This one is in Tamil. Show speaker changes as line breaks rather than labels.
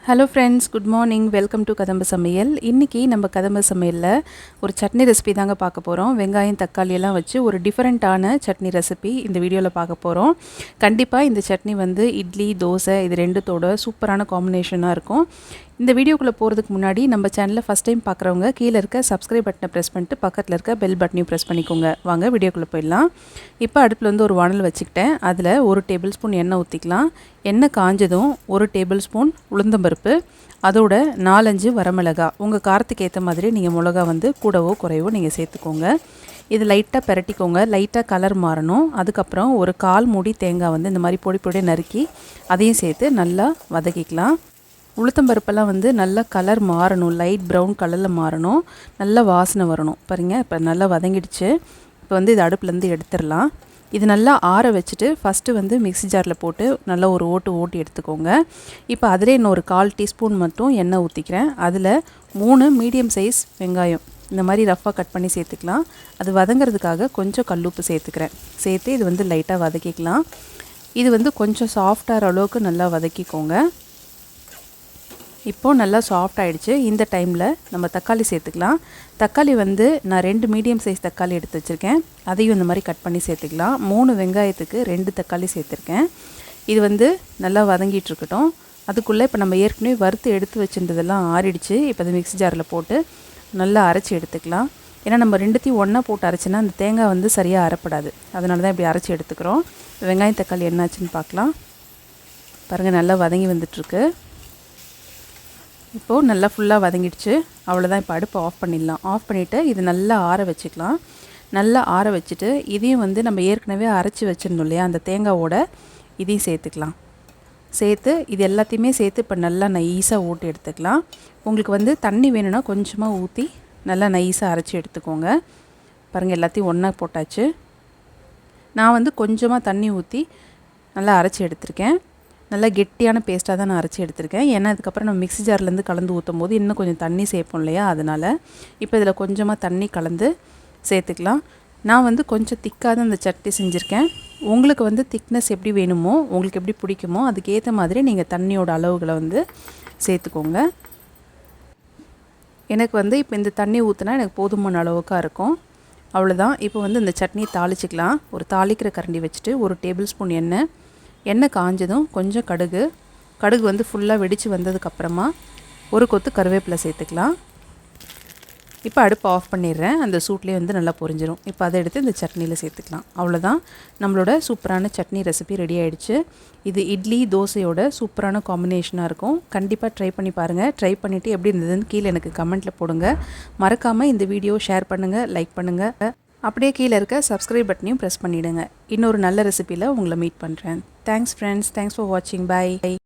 Hello friends, good morning. Welcome to கதம்ப சமையல். இன்றைக்கி நம்ம கதம்ப சமையலில் ஒரு சட்னி ரெசிபி தாங்க பார்க்க போகிறோம். வெங்காயம் தக்காளி எல்லாம் வச்சு ஒரு டிஃப்ரெண்ட்டான சட்னி ரெசிபி இந்த வீடியோவில் பார்க்க போகிறோம். கண்டிப்பாக இந்த சட்னி வந்து இட்லி, தோசை இது ரெண்டுத்தோட சூப்பரான காம்பினேஷனாக இருக்கும். இந்த வீடியோக்குள்ளே போகிறதுக்கு முன்னாடி நம்ம சேனலில் ஃபஸ்ட் டைம் பார்க்குறவங்க கீழே இருக்க சப்ஸ்கிரைப் பட்டனை ப்ரெஸ் பண்ணிட்டு பக்கத்தில் இருக்க பெல் பட்டனையும் ப்ரெஸ் பண்ணிக்கோங்க. வாங்க வீடியோக்குள்ளே போயிடலாம். இப்போ அடுப்பில் வந்து ஒரு வானல் வச்சுக்கிட்டேன். அதில் 1 டேபிள் ஸ்பூன் எண்ணெய் ஊற்றிக்கலாம். எண்ணெய் காஞ்சதும் 1 டேபிள் ஸ்பூன் உளுந்தம்பருப்பு, அதோட 4-5 வரமிளகா. உங்கள் காரத்துக்கு ஏற்ற மாதிரி நீங்கள் மிளகா வந்து கூடவோ குறைவோ நீங்கள் சேர்த்துக்கோங்க. இது லைட்டாக பெரட்டிக்கோங்க. லைட்டாக கலர் மாறணும். அதுக்கப்புறம் ஒரு 1/4 மூடி தேங்காய் வந்து இந்த மாதிரி பொடி பொடியாக நறுக்கி அதையும் சேர்த்து நல்லா வதக்கிக்கலாம். உளுத்தம்பருப்பெல்லாம் வந்து நல்லா கலர் மாறணும், லைட் ப்ரௌன் கலரில் மாறணும், நல்லா வாசனை வரணும். பாருங்கள், இப்போ நல்லா வதங்கிடுச்சு. இப்போ வந்து இது அடுப்புலேருந்து எடுத்துடலாம். இது நல்லா ஆற வச்சுட்டு ஃபஸ்ட்டு வந்து மிக்ஸி ஜாரில் போட்டு நல்லா ஒரு ஓட்டி எடுத்துக்கோங்க. இப்போ அதிலே இன்னொரு 1/4 டீஸ்பூன் மட்டும் எண்ணெய் ஊற்றிக்கிறேன். அதில் 3 மீடியம் சைஸ் வெங்காயம் இந்த மாதிரி ரஃப்பாக கட் பண்ணி சேர்த்துக்கலாம். அது வதங்கிறதுக்காக கொஞ்சம் கல்லுப்பு சேர்த்துக்கிறேன். சேர்த்து இது வந்து லைட்டாக வதக்கிக்கலாம். இது வந்து கொஞ்சம் சாஃப்டாகிற அளவுக்கு நல்லா வதக்கிக்கோங்க. இப்போது நல்லா சாஃப்ட் ஆகிடுச்சு. இந்த டைமில் நம்ம தக்காளி சேர்த்துக்கலாம். தக்காளி வந்து நான் 2 மீடியம் சைஸ் தக்காளி எடுத்து வச்சுருக்கேன். அதையும் இந்த மாதிரி கட் பண்ணி சேர்த்துக்கலாம். 3 வெங்காயத்துக்கு 2 தக்காளி சேர்த்துருக்கேன். இது வந்து நல்லா வதங்கிட்டு இருக்கட்டும். அதுக்குள்ளே இப்போ நம்ம ஏற்கனவே வறுத்து எடுத்து வச்சுருந்ததெல்லாம் ஆறிடுச்சு. இப்போ அதை மிக்ஸி ஜாரில் போட்டு நல்லா அரைச்சி எடுத்துக்கலாம். ஏன்னா நம்ம ரெண்டுத்தையும் ஒன்றா போட்டு அரைச்சின்னா அந்த தேங்காய் வந்து சரியாக அரைப்படாது. அதனால தான் இப்படி அரைச்சி எடுத்துக்கிறோம். வெங்காயம் தக்காளி என்னாச்சுன்னு பார்க்கலாம். பாருங்கள், நல்லா வதங்கி வந்துட்டுருக்கு. இப்போது நல்லா ஃபுல்லாக வதங்கிடுச்சு. அவ்வளோதான். இப்போ அடுப்பை ஆஃப் பண்ணிடலாம். ஆஃப் பண்ணிவிட்டு இது நல்லா ஆற வச்சுக்கலாம். நல்லா ஆற வச்சுட்டு இதையும் வந்து நம்ம ஏற்கனவே அரைச்சி வச்சுருந்தோம் இல்லையா, அந்த தேங்காவோட இதையும் சேர்த்துக்கலாம். சேர்த்து இது எல்லாத்தையுமே சேர்த்து இப்போ நல்லா நைஸாக ஊட்டி எடுத்துக்கலாம். உங்களுக்கு வந்து தண்ணி வேணும்னா கொஞ்சமாக ஊற்றி நல்லா நைஸாக அரைச்சி எடுத்துக்கோங்க. பாருங்கள், எல்லாத்தையும் ஒன்றா போட்டாச்சு. நான் வந்து கொஞ்சமாக தண்ணி ஊற்றி நல்லா அரைச்சி எடுத்திருக்கேன். நல்லா கெட்டியான பேஸ்ட்டாக தான் நான் அரைச்சி எடுத்திருக்கேன். ஏன்னா அதுக்கப்புறம் நம்ம மிக்ஸி ஜார்லேருந்து கலந்து ஊற்றும் போது இன்னும் கொஞ்சம் தண்ணி சேர்ப்போம் இல்லையா, அதனால் இப்போ இதில் கொஞ்சமாக தண்ணி கலந்து சேர்த்துக்கலாம். நான் வந்து கொஞ்சம் திக்காக தான் இந்த சட்னி செஞ்சுருக்கேன். உங்களுக்கு வந்து திக்னஸ் எப்படி வேணுமோ, உங்களுக்கு எப்படி பிடிக்குமோ அதுக்கேற்ற மாதிரி நீங்கள் தண்ணியோட அளவுகளை வந்து சேர்த்துக்கோங்க. எனக்கு வந்து இப்போ இந்த தண்ணி ஊற்றினா எனக்கு போதுமான அளவுக்காக இருக்கும். அவ்வளோதான். இப்போ வந்து இந்த சட்னியை தாளிச்சிக்கலாம். ஒரு தாளிக்கிற கரண்டி வச்சுட்டு 1 டேபிள் ஸ்பூன் எண்ணெய் காஞ்சதும் கொஞ்சம் கடுகு வந்து ஃபுல்லாக வெடித்து வந்ததுக்கப்புறமா ஒரு கொத்து கருவேப்பிலை சேர்த்துக்கலாம். இப்போ அடுப்பு ஆஃப் பண்ணிடுறேன். அந்த சூட்லேயே வந்து நல்லா பொரிஞ்சிடும். இப்போ அதை எடுத்து இந்த சட்னியில் சேர்த்துக்கலாம். அவ்வளோதான், நம்மளோட சூப்பரான சட்னி ரெசிபி ரெடி ஆகிடுச்சு. இது இட்லி தோசையோட சூப்பரான காம்பினேஷனாக இருக்கும். கண்டிப்பாக ட்ரை பண்ணி பாருங்கள். ட்ரை பண்ணிவிட்டு எப்படி இருந்ததுன்னு கீழே எனக்கு கமெண்ட்டில் போடுங்க. மறக்காமல் இந்த வீடியோ ஷேர் பண்ணுங்கள், லைக் பண்ணுங்கள். அப்படியே கீழே இருக்க சப்ஸ்கிரைப் பட்டனையும் ப்ரெஸ் பண்ணிவிடுங்க. இன்னொரு நல்ல ரெசிபியில் உங்களை மீட் பண்ணுறேன். Thanks friends. தேங்க்ஸ் ஃபார் வாட்சிங். பை.